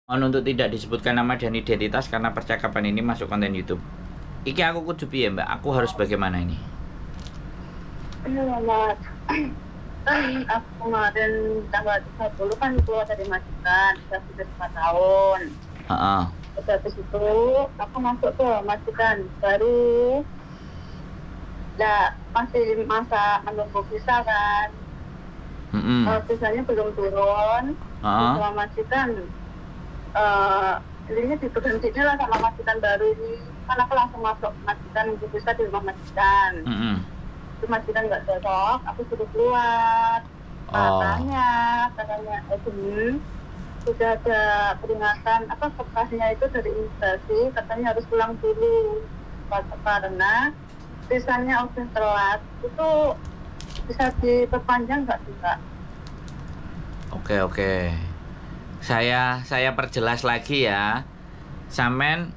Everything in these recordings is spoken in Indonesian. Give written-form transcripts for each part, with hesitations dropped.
Untuk tidak disebutkan nama dan identitas karena percakapan ini masuk konten YouTube. Iki aku kudu piye, Mbak? Aku harus bagaimana ini? Mas, kan aku kemarin tanggal 30 kan keluar dari majikan, sudah 4 tahun. Heeh. Terus habis itu aku masuk ke majikan baru. Nah, masih masa menunggu visa kan. Visanya belum turun. Sama majikan ini diberhentinya lah sama majikan baru ini. Kan aku langsung masuk majikan, nunggu visa di rumah majikan. Itu majikan nggak cocok, aku suruh keluar. Katanya sudah ada peringatan apa kertasnya itu dari imigrasi, katanya harus pulang dulu karena visanya udah telat. Itu bisa diperpanjang nggak sih, Kak? Oke. Saya perjelas lagi ya. Sampean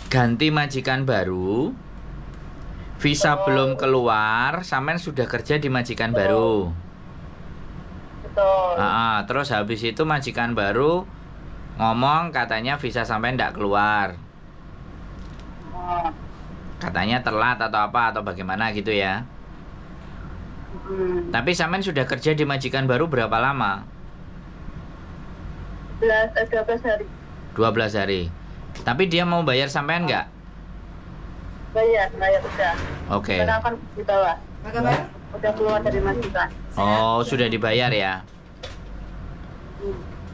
ganti majikan baru. Visa belum keluar, sampean sudah kerja di majikan baru. Betul. Terus habis itu majikan baru ngomong katanya visa sampean tidak keluar. Katanya telat atau apa atau bagaimana gitu ya. Tapi sampean sudah kerja di majikan baru berapa lama? 12 hari. 12 hari. Tapi dia mau bayar sampean nggak? Bayar udah. Oke. Karena kan di bawah. Udah keluar dari majikan. Oh, sudah dibayar ya.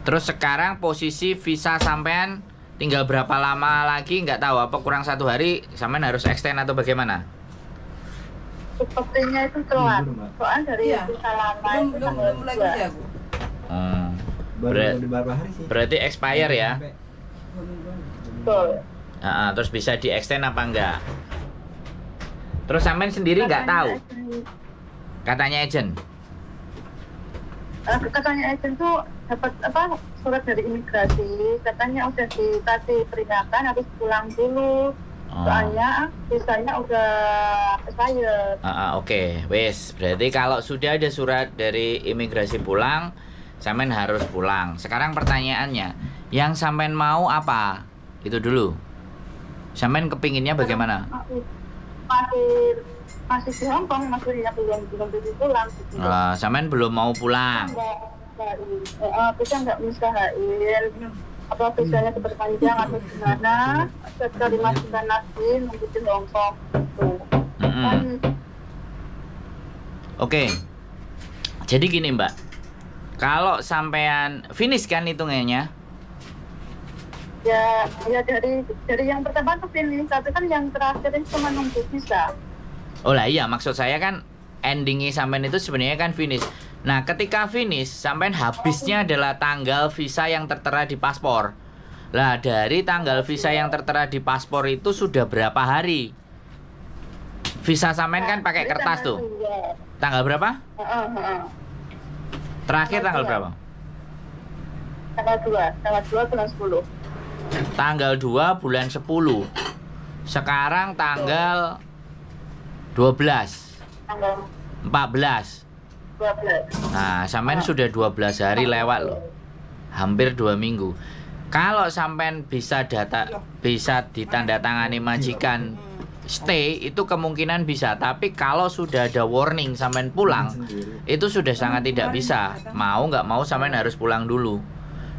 Terus sekarang posisi visa sampean tinggal berapa lama lagi nggak tahu, apa kurang 1 hari sampean harus extend atau bagaimana? Sepertinya itu telat. Soalnya dari visa lama itu tanggal 2. Berarti expire ya? Betul. Terus bisa di extend apa enggak? Terus sampean sendiri nggak tahu? Katanya agent. Katanya agent tuh dapat apa surat dari imigrasi, katanya udah dikasih peringatan harus pulang dulu. Soalnya visanya udah expired. Oke. Wes, berarti kalau sudah ada surat dari imigrasi pulang, sampean harus pulang. Sekarang pertanyaannya, yang sampean mau apa? Itu dulu. Sampean kepinginnya bagaimana? Masih di Hongkong, masih belum pulang. Sampean belum mau pulang. Bisa nggak usahain apa visanya diperpanjang atau gimana? Dari majikan lagi nunggu di Hongkong gitu. Oke. Jadi gini, Mbak. Kalau sampean finish kan hitungannya? Ya dari yang pertama tuh finish, tapi kan yang terakhir itu cuma nunggu visa. Oh lah iya, maksud saya kan endingnya sampean itu sebenarnya kan finish. Nah, ketika finish, sampean habisnya adalah tanggal visa yang tertera di paspor. Lah, dari tanggal visa yang tertera di paspor itu sudah berapa hari? Visa sampean kan pakai kertas tuh. Tanggal berapa? Terakhir tanggal berapa? Tanggal 2 bulan 10. Tanggal 2 bulan 10. Sekarang tanggal 12. Tanggal 14. 12. Nah, sampean sudah 12 hari lewat loh. Hampir 2 minggu. Kalau sampean bisa ditandatangani majikan stay, itu kemungkinan bisa. Tapi kalau sudah ada warning sampean pulang, itu sudah sangat tidak bisa. Mau nggak mau sampean harus pulang dulu.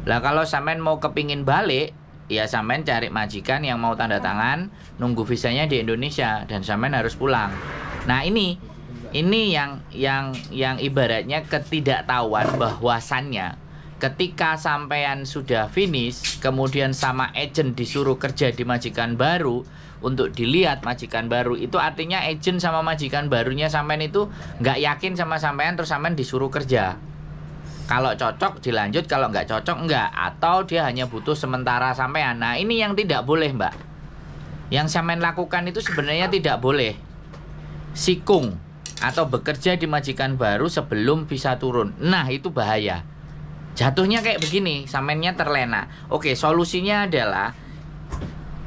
Lah kalau sampean mau kepingin balik, ya sampean cari majikan yang mau tanda tangan, nunggu visanya di Indonesia, dan sampean harus pulang. Nah ini yang ibaratnya ketidaktahuan bahwasannya ketika sampean sudah finish, kemudian sama agent disuruh kerja di majikan baru untuk dilihat majikan baru, itu artinya agent sama majikan barunya sampean itu nggak yakin sama sampean, terus sampean disuruh kerja. Kalau cocok dilanjut, kalau nggak cocok enggak, atau dia hanya butuh sementara sampean. Nah ini yang tidak boleh, Mbak. Yang sampean lakukan itu sebenarnya tidak boleh sikung atau bekerja di majikan baru sebelum bisa turun. Nah itu bahaya. Jatuhnya kayak begini, sampeannya terlena. Oke, solusinya adalah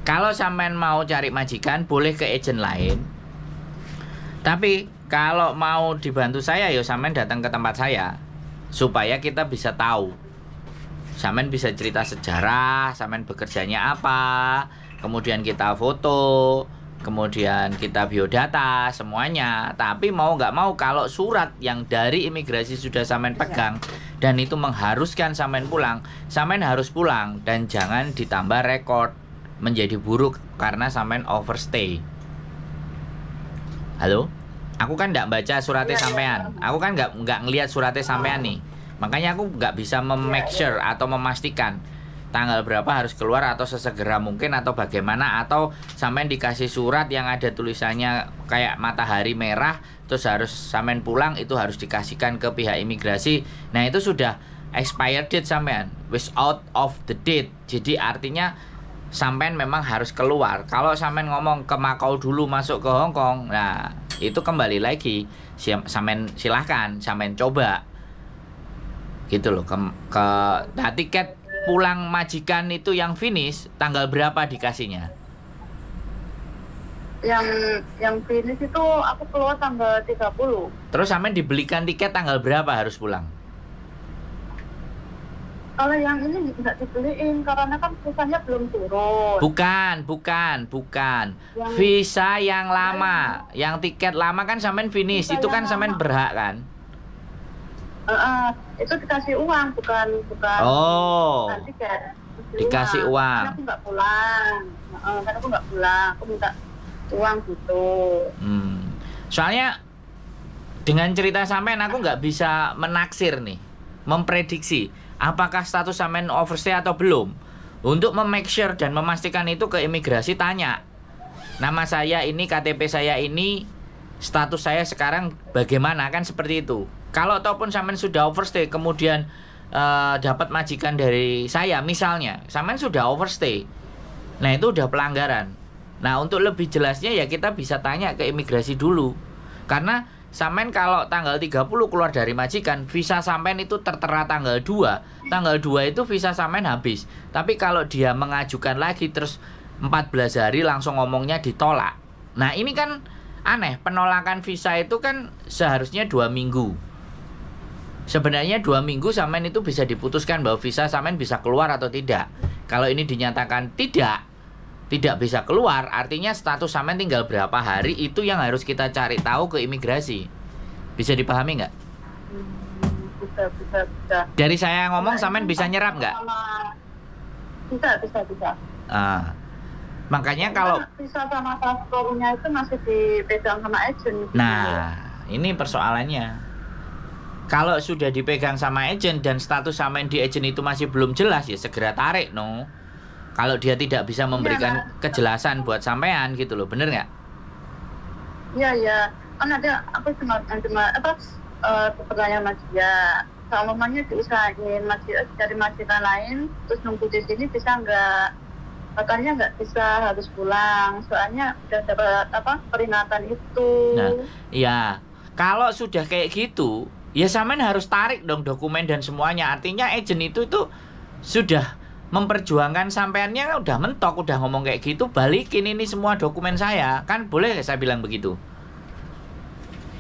kalau sampean mau cari majikan, boleh ke agent lain. Tapi kalau mau dibantu saya, ya sampean datang ke tempat saya supaya kita bisa tahu Sampean bisa cerita sejarah, sampean bekerjanya apa, kemudian kita foto, kemudian kita biodata, semuanya. Tapi mau nggak mau kalau surat yang dari imigrasi sudah sampean pegang dan itu mengharuskan sampean pulang, sampean harus pulang dan jangan ditambah rekor menjadi buruk karena sampean overstay. Halo? Aku kan nggak baca suratnya sampean. Aku kan nggak ngelihat suratnya sampean nih. Makanya aku nggak bisa make sure atau memastikan tanggal berapa harus keluar atau sesegera mungkin atau bagaimana, atau sampean dikasih surat yang ada tulisannya kayak matahari merah terus harus sampean pulang, itu harus dikasihkan ke pihak imigrasi. Nah itu sudah expired date sampean, wis out of the date. Jadi artinya sampean memang harus keluar. Kalau sampean ngomong ke Makau dulu masuk ke Hong Kong, nah itu kembali lagi sampean silahkan sampean coba gitu loh nah tiket pulang majikan itu yang finish tanggal berapa dikasihnya? Yang finish itu aku keluar tanggal 30. Terus sampean dibelikan tiket tanggal berapa harus pulang? Kalau yang ini nggak dibeliin karena kan visanya belum turun. Bukan. Visa yang lama, yang tiket lama kan sampean finish, itu kan sampean berhak kan? Itu dikasih uang, bukan bukan tiket. Dikasih uang. Karena aku nggak pulang, aku minta uang gitu. Soalnya dengan cerita sampean aku nggak bisa menaksir nih, memprediksi apakah status sampean overstay atau belum. Untuk memake sure dan memastikan itu ke imigrasi tanya, nama saya ini, KTP saya ini, status saya sekarang bagaimana, kan seperti itu. Kalau ataupun sampean sudah overstay kemudian dapat majikan dari saya misalnya, sampean sudah overstay, nah itu udah pelanggaran. Nah untuk lebih jelasnya ya kita bisa tanya ke imigrasi dulu. Karena sampean kalau tanggal 30 keluar dari majikan, visa sampean itu tertera tanggal 2. Tanggal 2 itu visa sampean habis. Tapi kalau dia mengajukan lagi terus 14 hari langsung ngomongnya ditolak. Nah ini kan aneh, penolakan visa itu kan seharusnya 2 minggu. Sebenarnya 2 minggu sampean itu bisa diputuskan bahwa visa sampean bisa keluar atau tidak. Kalau ini dinyatakan tidak bisa keluar, artinya status sampean tinggal berapa hari, itu yang harus kita cari tahu ke imigrasi. Bisa dipahami nggak? Bisa. Dari saya ngomong sampean bisa nyerap nggak? Bisa. Makanya kalau visa sama paspornya itu masih dipegang sama agen. Nah, ini persoalannya. Kalau sudah dipegang sama agen dan status sampean di agen itu masih belum jelas, ya segera tarik no. Kalau dia tidak bisa memberikan kejelasan buat sampean gitu loh, bener nggak? Iya. Kan ada aku cuma pertanyaan sama dia. Seumumnya diusahain dari majikan lain, terus nunggu di sini bisa nggak? Katanya nggak bisa, harus pulang. Soalnya udah dapat peringatan itu. Nah, iya. Kalau sudah kayak gitu, ya sampean harus tarik dong dokumen dan semuanya. Artinya agen itu sudah memperjuangkan sampeannya, udah mentok, udah ngomong kayak gitu, balikin ini semua dokumen saya. Kan boleh saya bilang begitu?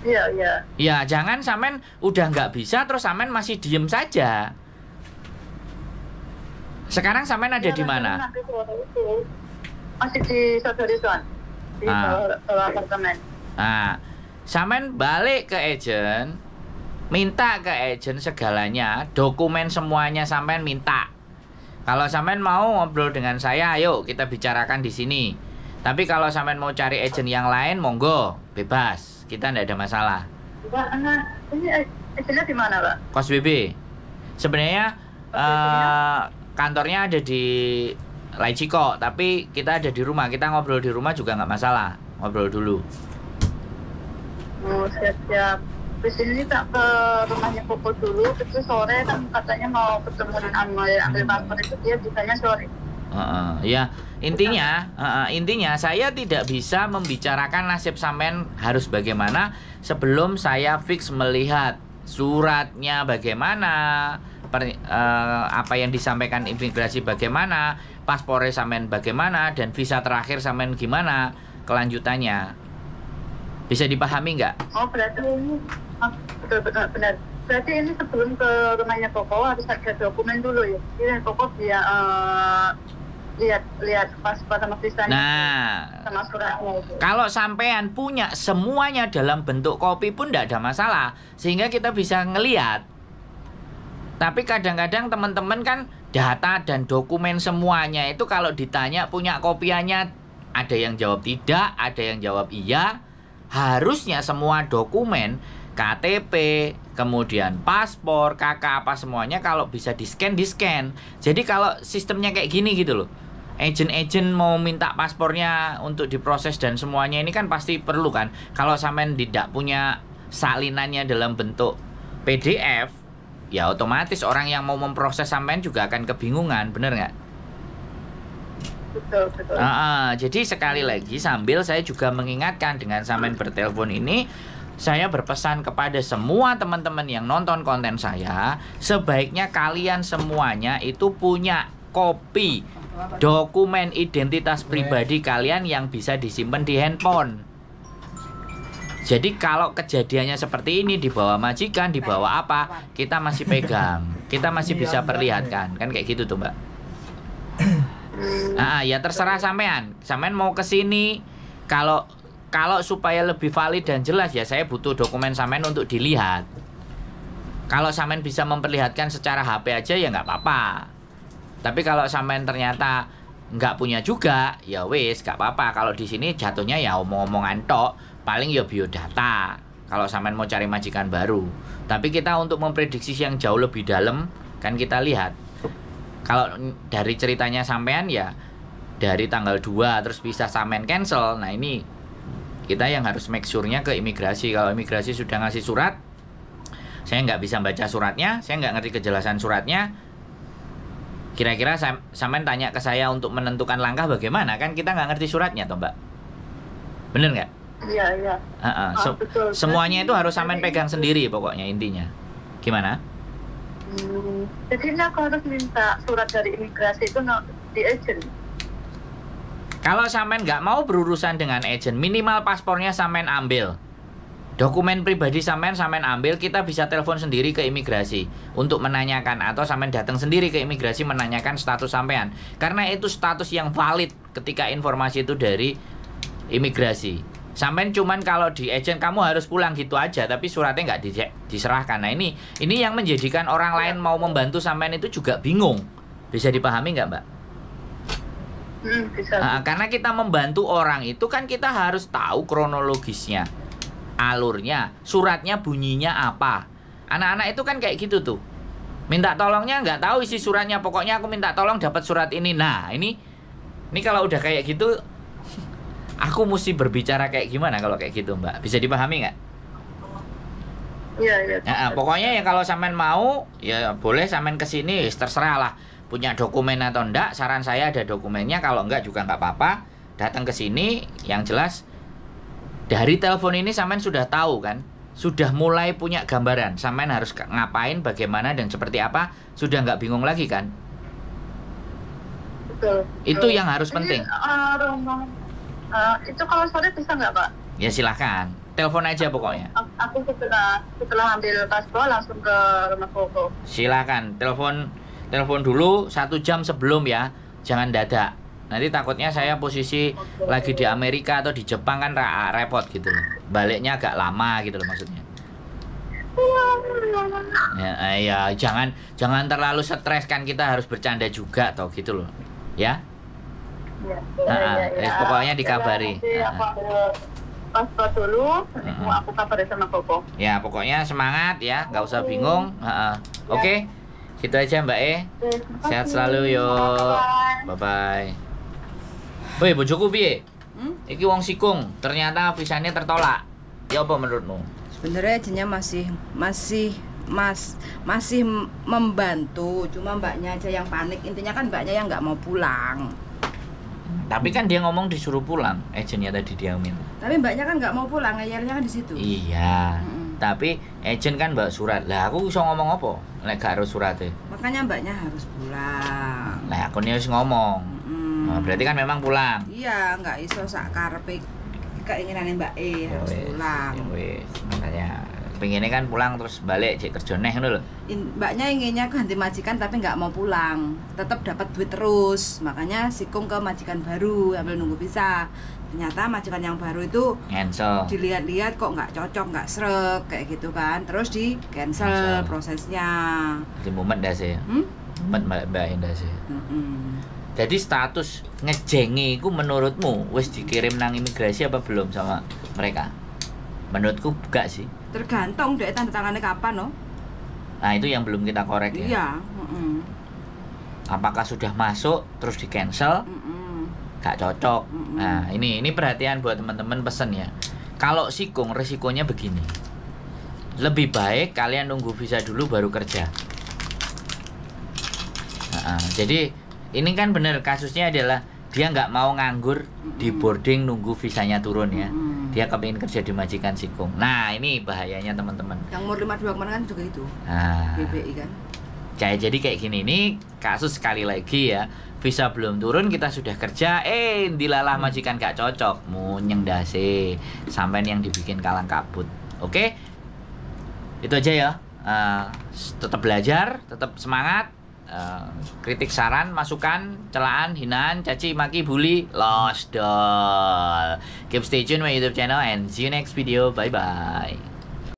Iya. Ya, jangan sampean udah nggak bisa terus sampean masih diem saja. Sekarang sampean ada di mana? Masih di Sodorizon, di bawah apartemen. Nah, sampean balik ke agen, minta ke agen segalanya, dokumen semuanya sampean minta. Kalau sampean mau ngobrol dengan saya, ayo kita bicarakan di sini. Tapi kalau sampean mau cari agen yang lain, monggo, bebas. Kita tidak ada masalah. Ini agennya di mana, Pak? Kos BB. Sebenarnya kantornya ada di Laiciko, tapi kita ada di rumah. Kita ngobrol di rumah juga nggak masalah. Ngobrol dulu. Oh, siap. Terus ini tak ke rumahnya Koko dulu, terus sore kan katanya mau ketemu dengan ambil paspor itu, dia bisanya sore. Ya, intinya saya tidak bisa membicarakan nasib sampean harus bagaimana sebelum saya fix melihat suratnya bagaimana, apa yang disampaikan imigrasi bagaimana, paspornya sampean bagaimana, dan visa terakhir sampean gimana kelanjutannya. Bisa dipahami nggak? Oh, berarti ini benar. Berarti ini sebelum ke rumahnya Koko harus ada dokumen dulu ya. Ini Koko dia lihat paspor sama visanya. Nah, sama suratnya itu. kalau sampean punya semuanya dalam bentuk kopi pun tidak ada masalah, sehingga kita bisa ngelihat. Tapi kadang-kadang teman-teman kan data dan dokumen semuanya itu kalau ditanya punya kopiannya, ada yang jawab tidak, ada yang jawab iya. Harusnya semua dokumen, KTP, kemudian paspor, KK apa semuanya kalau bisa di-scan. Jadi kalau sistemnya kayak gini gitu loh. Agent mau minta paspornya untuk diproses dan semuanya ini kan pasti perlu kan. Kalau sampean tidak punya salinannya dalam bentuk PDF, ya otomatis orang yang mau memproses sampean juga akan kebingungan, bener nggak? Betul. Jadi sekali lagi sambil saya juga mengingatkan dengan sampean bertelepon ini, saya berpesan kepada semua teman-teman yang nonton konten saya, sebaiknya kalian semuanya itu punya kopi dokumen identitas pribadi kalian yang bisa disimpan di handphone. Jadi kalau kejadiannya seperti ini, dibawa majikan, dibawa apa, kita masih pegang, kita masih bisa perlihatkan, kan kayak gitu tuh Mbak. Ya terserah sampean mau kesini, kalau supaya lebih valid dan jelas ya saya butuh dokumen sampean untuk dilihat. Kalau sampean bisa memperlihatkan secara HP aja ya nggak apa-apa. Tapi kalau sampean ternyata nggak punya juga, ya wis nggak apa-apa. Kalau di sini jatuhnya ya omong-omongan tok, paling ya biodata. Kalau sampean mau cari majikan baru. Tapi kita untuk memprediksi yang jauh lebih dalam, kan kita lihat. Kalau dari ceritanya sampean ya dari tanggal 2 terus bisa sampean cancel. Nah ini kita yang harus make sure-nya ke imigrasi. Kalau imigrasi sudah ngasih surat, saya nggak bisa baca suratnya, saya nggak ngerti kejelasan suratnya. Kira-kira sampean tanya ke saya untuk menentukan langkah bagaimana, kan kita nggak ngerti suratnya toh Mbak, bener nggak? Iya. Betul. Semuanya itu harus sampean pegang sendiri pokoknya intinya. Gimana? Jadi aku harus minta surat dari imigrasi itu di agent. Kalau sampean nggak mau berurusan dengan agent, minimal paspornya sampean ambil. Dokumen pribadi sampean ambil, kita bisa telepon sendiri ke imigrasi untuk menanyakan, atau sampean datang sendiri ke imigrasi menanyakan status sampean. Karena itu status yang valid ketika informasi itu dari imigrasi. Sampean cuman kalau di agent kamu harus pulang gitu aja, tapi suratnya nggak diserahkan. Nah ini yang menjadikan orang lain mau membantu sampean itu juga bingung. Bisa dipahami nggak Mbak? Bisa. Karena kita membantu orang itu kan kita harus tahu kronologisnya, alurnya, suratnya bunyinya apa. Anak-anak itu kan kayak gitu tuh. Minta tolongnya nggak tahu isi suratnya, pokoknya aku minta tolong dapat surat ini. Nah ini kalau udah kayak gitu, aku mesti berbicara kayak gimana kalau kayak gitu Mbak? Bisa dipahami nggak? Iya. Pokoknya ya kalau sampean mau, ya boleh sampean kesini, terserah lah. Punya dokumen atau enggak, saran saya ada dokumennya. Kalau enggak juga nggak apa-apa. Datang ke sini, yang jelas dari telepon ini sampean sudah tahu kan? Sudah mulai punya gambaran. Sampean harus ngapain, bagaimana, dan seperti apa. Sudah nggak bingung lagi kan? Betul. Itu yang harus penting. Itu kalau sore bisa nggak Pak? Ya silahkan. Telepon aja pokoknya. Aku setelah ambil paspor langsung ke rumah Koko. Silahkan. Telepon dulu 1 jam sebelum ya. Jangan dadak. Nanti takutnya saya posisi lagi di Amerika atau di Jepang kan repot gitu loh. Baliknya agak lama gitu loh maksudnya. Ya jangan terlalu stres kan, kita harus bercanda juga toh gitu loh. Ya. Pokoknya dikabari. Aku ambil paspor dulu, aku kabari sama Koko. Ya pokoknya semangat ya, nggak usah bingung. Oke. Gitu aja Mbak E. Sehat selalu yo. Bye. Woi, bojoku piye? Iki wong sikung, ternyata visanya tertolak. Ya apa menurutmu? Sebenarnya agennya masih membantu, cuma mbaknya aja yang panik. Intinya kan mbaknya yang nggak mau pulang. Tapi kan dia ngomong disuruh pulang, agennya tadi diamin. Tapi mbaknya kan nggak mau pulang, ngeyelnya kan di situ. Iya. Tapi agent kan mbak surat. Lah aku bisa ngomong apa? Lek gak harus suratnya. Makanya mbaknya harus pulang. Lah aku nih harus ngomong. Nah, berarti kan memang pulang. Iya, nggak iso sak karepe keinginannya Mbak E harus pulang. Ya wis, makanya pengennya kan pulang terus balik cek kerja neh ngono lho. Mbaknya inginnya ganti majikan tapi nggak mau pulang, tetap dapat duit terus. Makanya sikung ke majikan baru sambil nunggu visa. Ternyata majikan yang baru itu Cancel. dilihat-lihat kok nggak cocok, nggak srek kayak gitu kan, terus di cancel prosesnya. Di mumet dah sih. Mumet Mbak Indah sih. Jadi status ngejengi itu menurutmu wis dikirim nang imigrasi apa belum sama mereka? Menurutku enggak sih. Tergantung deh tanda tangannya kapan loh. Nah itu yang belum kita korek ya. Iya. Apakah sudah masuk terus di cancel? Gak cocok. Nah ini perhatian buat teman-teman pesen ya. Kalau sikung resikonya begini. Lebih baik kalian nunggu visa dulu baru kerja. Jadi ini kan bener kasusnya adalah dia nggak mau nganggur di boarding nunggu visanya turun ya. Dia kepingin kerja di majikan sikung. Nah ini bahayanya teman-teman. Yang umur 52 kemarin kan juga itu. Nah, BPI kan. Jadi kayak gini, ini kasus sekali lagi ya. Visa belum turun kita sudah kerja, dilalah majikan gak cocok, munyeng dasi, sampai yang dibikin kalang kabut. Oke, itu aja ya. Tetap belajar, tetap semangat. Kritik, saran, masukan, celaan, hinaan, caci, maki, bully, lost doll. Keep stay tune my YouTube channel and see you next video. Bye bye.